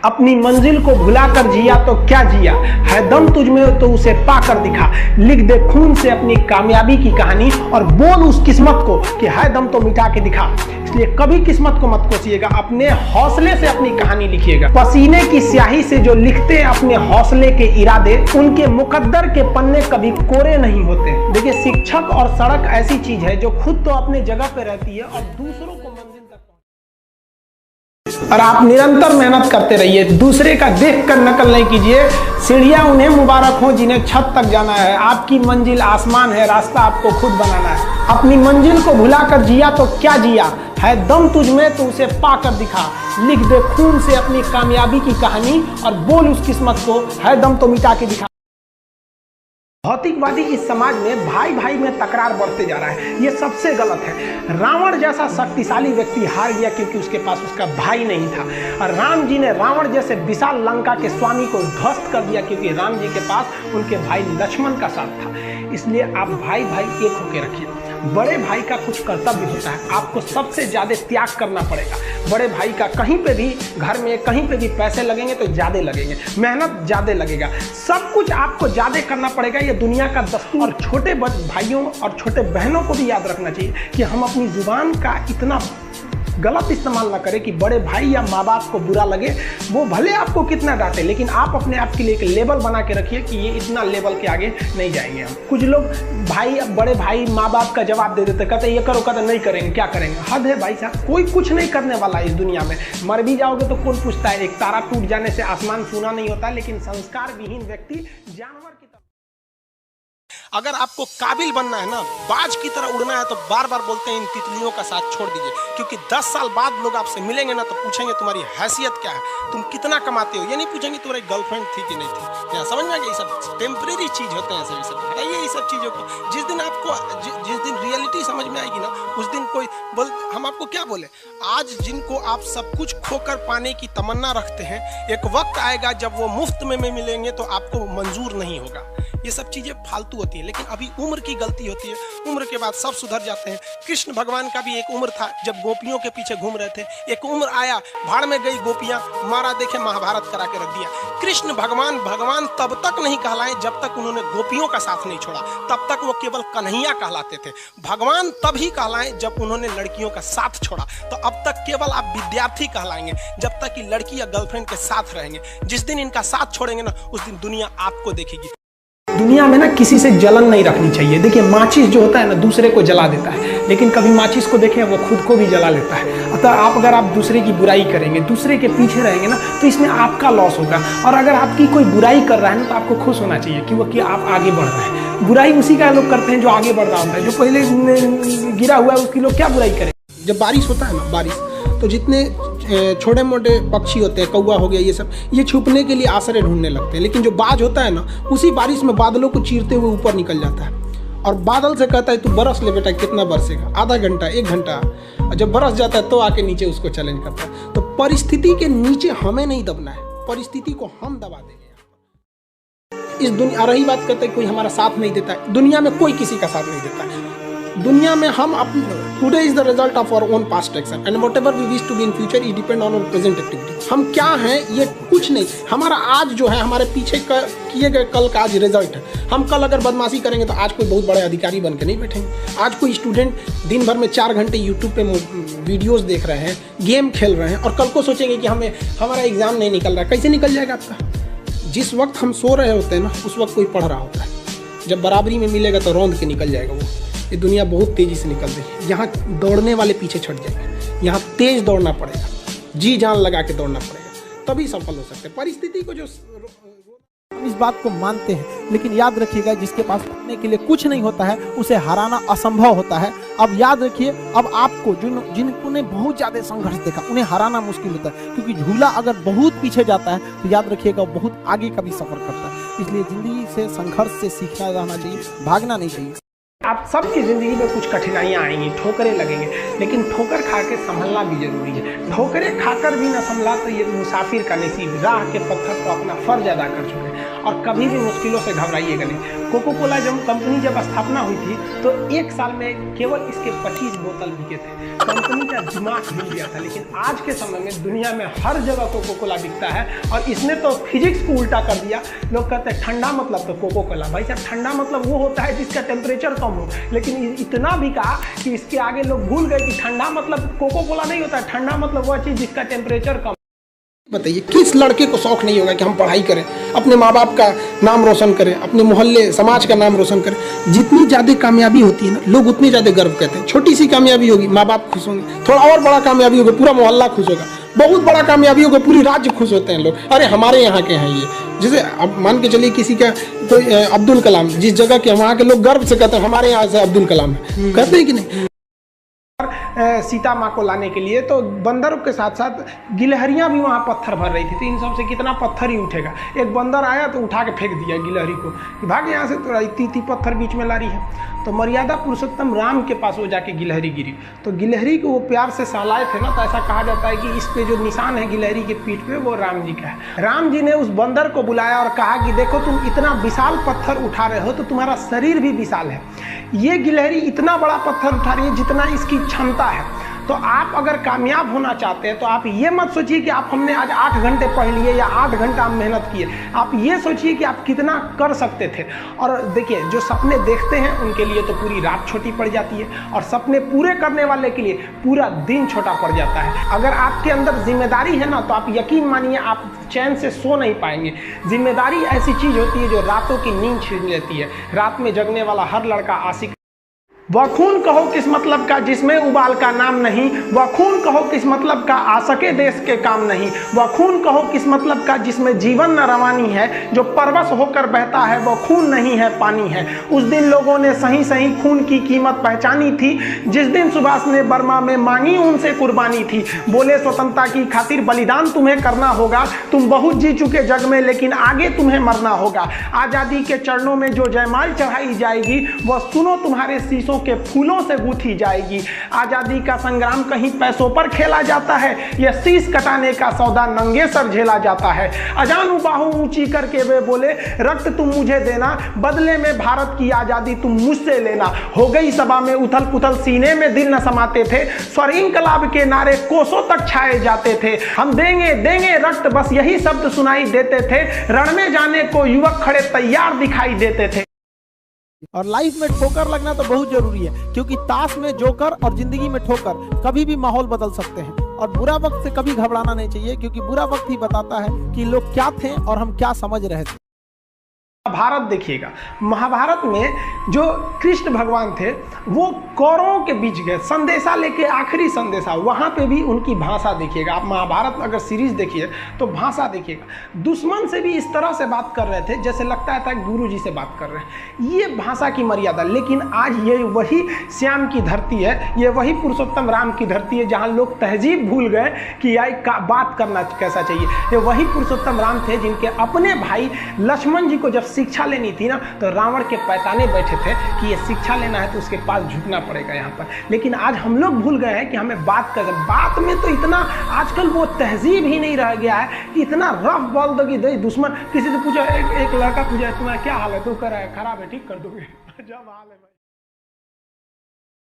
अपनी मंजिल को भुलाकर जिया तो क्या जिया, है दम तुझ में तो उसे पाकर दिखा। लिख दे खून से अपनी कामयाबी की कहानी और बोल उस किस्मत को कि है दम तो मिटा के दिखा। इसलिए कभी किस्मत को मत कोसिएगा, अपने हौसले से अपनी कहानी लिखिएगा। पसीने की स्याही से जो लिखते अपने हौसले के इरादे, उनके मुकद्दर के पन्ने कभी कोरे नहीं होते। देखिए, शिक्षक और सड़क ऐसी चीज है जो खुद तो अपने जगह पे रहती है और दूसरों को मंजिल तक, और आप निरंतर मेहनत करते रहिए। दूसरे का देखकर नकल नहीं कीजिए। सीढ़ियां उन्हें मुबारक हो जिन्हें छत तक जाना है। आपकी मंजिल आसमान है, रास्ता आपको खुद बनाना है। अपनी मंजिल को भुलाकर जिया तो क्या जिया, है दम तुझ में तो उसे पाकर दिखा। लिख दे खून से अपनी कामयाबी की कहानी और बोल उस किस्मत को, है दम तो मिटा के दिखा। भौतिकवादी इस समाज में भाई भाई में तकरार बढ़ते जा रहा है, ये सबसे गलत है। रावण जैसा शक्तिशाली व्यक्ति हार गया क्योंकि उसके पास उसका भाई नहीं था, और राम जी ने रावण जैसे विशाल लंका के स्वामी को ध्वस्त कर दिया क्योंकि राम जी के पास उनके भाई लक्ष्मण का साथ था। इसलिए आप भाई भाई एक होकर रखिए। बड़े भाई का कुछ कर्तव्य होता है, आपको सबसे ज्यादा त्याग करना पड़ेगा। बड़े भाई का कहीं पे भी, घर में कहीं पे भी पैसे लगेंगे तो ज्यादा लगेंगे, मेहनत ज्यादा लगेगा, सब कुछ आपको ज्यादा करना पड़ेगा। ये दुनिया का दस्तूर। और छोटे भाइयों और छोटे बहनों को भी याद रखना चाहिए कि हम अपनी जुबान का इतना गलत इस्तेमाल ना करें कि बड़े भाई या माँ बाप को बुरा लगे। वो भले आपको कितना डांटे, लेकिन आप अपने आप के लिए एक लेवल बना के रखिए कि ये इतना लेवल के आगे नहीं जाएंगे हम। कुछ लोग भाई, बड़े भाई माँ बाप का जवाब दे देते, कहते ये करो, कहते नहीं करेंगे, क्या करेंगे। हद है भाई साहब, कोई कुछ नहीं करने वाला है इस दुनिया में। मर भी जाओगे तो कौन पूछता है। एक तारा टूट जाने से आसमान सूना नहीं होता, लेकिन संस्कार विहीन व्यक्ति जानवर की तरह। अगर आपको काबिल बनना है ना, बाज की तरह उड़ना है, तो बार बार बोलते हैं इन तितलियों का साथ छोड़ दीजिए, क्योंकि 10 साल बाद लोग आपसे मिलेंगे ना तो पूछेंगे तुम्हारी हैसियत क्या है, तुम कितना कमाते हो। ये नहीं पूछेंगे तुम्हारी गर्लफ्रेंड थी कि नहीं थी। क्या समझ में आ गया? ये सब टेम्परेरी चीज होते हैं, सभी सब हटाइए ये सब चीजों को। जिस दिन आपको जिस दिन रियलिटी समझ में आएगी ना, उस दिन कोई बोल, हम आपको क्या बोले। आज जिनको आप सब कुछ खोकर पाने की तमन्ना रखते हैं, एक वक्त आएगा जब वो मुफ्त में मिलेंगे तो आपको मंजूर नहीं होगा। ये सब चीजें फालतू होती है, लेकिन अभी उम्र की गलती होती है। उम्र के बाद सब सुधर जाते हैं। कृष्ण भगवान का भी एक उम्र था जब गोपियों के पीछे घूम रहे थे। एक उम्र आया, भाड़ में गई गोपियां, मारा देखे महाभारत करा के रख दिया। कृष्ण भगवान तब तक नहीं कहलाए जब तक उन्होंने गोपियों का साथ नहीं छोड़ा, तब तक वो केवल कन्हैया कहलाते थे। भगवान तभी कहलाए जब उन्होंने लड़कियों का साथ छोड़ा। तो अब तक केवल आप विद्यार्थी कहलाएंगे जब तक कि लड़की या गर्लफ्रेंड के साथ रहेंगे। जिस दिन इनका साथ छोड़ेंगे ना, उस दिन दुनिया आपको देखेगी। दुनिया में ना किसी से जलन नहीं रखनी चाहिए। देखिए, माचिस जो होता है ना, दूसरे को जला देता है, लेकिन कभी माचिस को देखें वो खुद को भी जला लेता है। अतः अगर आप दूसरे की बुराई करेंगे, दूसरे के पीछे रहेंगे ना, तो इसमें आपका लॉस होगा। और अगर आपकी कोई बुराई कर रहा है ना, तो आपको खुश होना चाहिए कि आप आगे बढ़ रहे हैं। बुराई उसी का लोग करते हैं जो आगे बढ़ रहा होता है। जो पहले गिरा हुआ है उसकी लोग क्या बुराई करें। जब बारिश होता है ना, बारिश तो जितने छोटे मोटे पक्षी होते हैं, कौवा हो गया, ये सब, ये छुपने के लिए आश्रय ढूंढने लगते हैं। लेकिन जो बाज होता है ना, उसी बारिश में बादलों को चीरते हुए ऊपर निकल जाता है और बादल से कहता है तू बरस ले बेटा। कितना बरसेगा? आधा घंटा, 1 घंटा। और जब बरस जाता है तो आके नीचे उसको चैलेंज करता है। तो परिस्थिति के नीचे हमें नहीं दबना है, परिस्थिति को हम दबा देंगे। इस दुनिया, रही बात करते कोई हमारा साथ नहीं देता है, दुनिया में कोई किसी का साथ नहीं देता है। दुनिया में हम today is the result of our own past action and whatever we wish to be in future is depend on our present activity. हम क्या हैं ये कुछ नहीं, हमारा आज जो है हमारे पीछे किए गए कल का आज रिजल्ट है। हम कल अगर बदमाशी करेंगे तो आज कोई बहुत बड़े अधिकारी बन के नहीं बैठेंगे। आज कोई स्टूडेंट दिन भर में 4 घंटे यूट्यूब पे वीडियोस देख रहे हैं, गेम खेल रहे हैं, और कल को सोचेंगे कि हमारा एग्जाम नहीं निकल रहा है। कैसे निकल जाएगा आपका? जिस वक्त हम सो रहे होते हैं ना, उस वक्त कोई पढ़ रहा होता है। जब बराबरी में मिलेगा तो रौंद के निकल जाएगा वो। ये दुनिया बहुत तेजी से निकल रही है। यहाँ दौड़ने वाले पीछे छट जाएंगे। यहाँ तेज दौड़ना पड़ेगा, जी जान लगा के दौड़ना पड़ेगा, तभी सफल हो सकते हैं। परिस्थिति को जो इस बात को मानते हैं, लेकिन याद रखिएगा, जिसके पास करने के लिए कुछ नहीं होता है उसे हराना असंभव होता है। अब याद रखिए, अब आपको जिन्होंने बहुत ज्यादा संघर्ष देखा, उन्हें हराना मुश्किल होता है, क्योंकि झूला अगर बहुत पीछे जाता है तो याद रखिएगा बहुत आगे का भी सफर करता है। इसलिए जिंदगी से संघर्ष से सीखना रहना चाहिए, भागना नहीं चाहिए। आप सबकी ज़िंदगी में कुछ कठिनाइयाँ आएंगी, ठोकरें लगेंगे, लेकिन ठोकर खा के संभलना भी जरूरी है। ठोकरें खाकर भी न संभला तो ये मुसाफिर का नसीब। राह के पत्थर को अपना फर्ज अदा कर चुके हैं। और कभी भी मुश्किलों से घबराइएगा नहीं। कोको कोला कंपनी जब स्थापना हुई थी तो एक साल में केवल इसके 25 बोतल बिके थे। कंपनी का दिमाग हिल गया था। लेकिन आज के समय में दुनिया में हर जगह कोको कोला बिकता है और इसने तो फिजिक्स को उल्टा कर दिया। लोग कहते हैं ठंडा मतलब तो कोको कोला। भाई साहब, ठंडा मतलब वो होता है जिसका टेम्परेचर कम हो। लेकिन इतना भी कहा कि इसके आगे लोग भूल गए कि ठंडा मतलब कोको कोला नहीं होता है। ठंडा मतलब वह चीज़ जिसका टेम्परेचर कम। बताइए, किस लड़के को शौक नहीं होगा कि हम पढ़ाई करें, अपने माँ बाप का नाम रोशन करें, अपने मोहल्ले समाज का नाम रोशन करें। जितनी ज़्यादा कामयाबी होती है ना, लोग उतनी ज़्यादा गर्व करते हैं। छोटी सी कामयाबी होगी, माँ बाप खुश होंगे। थोड़ा और बड़ा कामयाबी होगा, पूरा मोहल्ला खुश होगा। बहुत बड़ा कामयाबी होगा, पूरी राज्य खुश होते हैं लोग। अरे हमारे यहाँ के हैं ये। जैसे अब मान के चलिए किसी का तो अब्दुल कलाम, जिस जगह के वहाँ के लोग गर्व से कहते हैं हमारे यहाँ से अब्दुल कलाम है, कहते हैं कि नहीं। सीता माँ को लाने के लिए तो बंदरों के साथ साथ गिलहरियाँ भी वहाँ पत्थर भर रही थी। तो इन सब से कितना पत्थर ही उठेगा। एक बंदर आया तो उठा के फेंक दिया गिलहरी को कि भाग यहाँ से, तो इतनी पत्थर बीच में ला रही है। तो मर्यादा पुरुषोत्तम राम के पास वो जाके गिलहरी गिरी। तो गिलहरी को वो प्यार से सहलाए थे ना, तो ऐसा कहा जाता है कि इस पे जो निशान है गिलहरी के पीठ पे, वो राम जी का है। राम जी ने उस बंदर को बुलाया और कहा कि देखो, तुम इतना विशाल पत्थर उठा रहे हो तो तुम्हारा शरीर भी विशाल है। ये गिलहरी इतना बड़ा पत्थर उठा रही है जितना इसकी क्षमता है। तो आप अगर कामयाब होना चाहते हैं तो आप ये मत सोचिए कि आप हमने आज 8 घंटे पढ़ लिए या 8 घंटा हम मेहनत किए। आप ये सोचिए कि आप कितना कर सकते थे। और देखिए, जो सपने देखते हैं उनके लिए तो पूरी रात छोटी पड़ जाती है, और सपने पूरे करने वाले के लिए पूरा दिन छोटा पड़ जाता है। अगर आपके अंदर जिम्मेदारी है ना, तो आप यकीन मानिए आप चैन से सो नहीं पाएंगे। जिम्मेदारी ऐसी चीज़ होती है जो रातों की नींद छीन लेती है। रात में जगने वाला हर लड़का आशिक। वह खून कहो किस मतलब का जिसमें उबाल का नाम नहीं, वह खून कहो किस मतलब का आ सके देश के काम नहीं, वह खून कहो किस मतलब का जिसमें जीवन न रवानी है, जो परवश होकर बहता है वह खून नहीं है पानी है। उस दिन लोगों ने सही सही खून की कीमत पहचानी थी, जिस दिन सुभाष ने बर्मा में मांगी उनसे कुर्बानी थी। बोले स्वतंत्रता की खातिर बलिदान तुम्हें करना होगा, तुम बहुत जी चुके जग में लेकिन आगे तुम्हें मरना होगा। आज़ादी के चरणों में जो जयमाल चढ़ाई जाएगी वह सुनो तुम्हारे शीशों के फूलों से गूंथी जाएगी। आजादी का संग्राम कहीं पैसों पर खेला जाता है, यह शीश कटाने का सौदा नंगे सर झेला जाता है। अजानू बाहू ऊंची करके वे बोले, रक्त तुम मुझे देना, बदले में भारत की आजादी तुम मुझसे लेना। हो गई सभा में उथल पुथल, सीने में दिल न समाते थे, स्वर इंकलाब के नारे कोसों तक छाए जाते थे। हम देंगे देंगे रक्त, बस यही शब्द सुनाई देते थे। रण में जाने को युवक खड़े तैयार दिखाई देते थे। और लाइफ में ठोकर लगना तो बहुत जरूरी है, क्योंकि ताश में जोकर और जिंदगी में ठोकर कभी भी माहौल बदल सकते हैं। और बुरा वक्त से कभी घबराना नहीं चाहिए, क्योंकि बुरा वक्त ही बताता है कि लोग क्या थे और हम क्या समझ रहे थे। महाभारत देखिएगा, महाभारत में जो कृष्ण भगवान थे वो कौरवों के बीच गए संदेशा लेके, आखिरी संदेशा। वहाँ पे भी उनकी भाषा देखिएगा। आप महाभारत अगर सीरीज देखिए तो भाषा देखिएगा। दुश्मन से भी इस तरह से बात कर रहे थे जैसे लगता था गुरु जी से बात कर रहे हैं। ये भाषा की मर्यादा। लेकिन आज ये वही श्याम की धरती है, ये वही पुरुषोत्तम राम की धरती है जहाँ लोग तहजीब भूल गए कि बात करना कैसा चाहिए। ये वही पुरुषोत्तम राम थे जिनके अपने भाई लक्ष्मण जी को जब शिक्षा लेनी थी ना, तो रावण के पैताने बैठे थे कि ये शिक्षा लेना है तो उसके पास झुकना पड़ेगा यहाँ पर। लेकिन आज हम लोग भूल गए हैं कि हमें बात कर, बात में तो इतना आजकल वो तहजीब ही नहीं रह गया है कि इतना रफ बोल दो कि दुश्मन। किसी से पूछा, एक लड़का पूछा तुम्हारा क्या हाल है, तो कह रहा है खराब है, ठीक कर दोगे। जब हाल है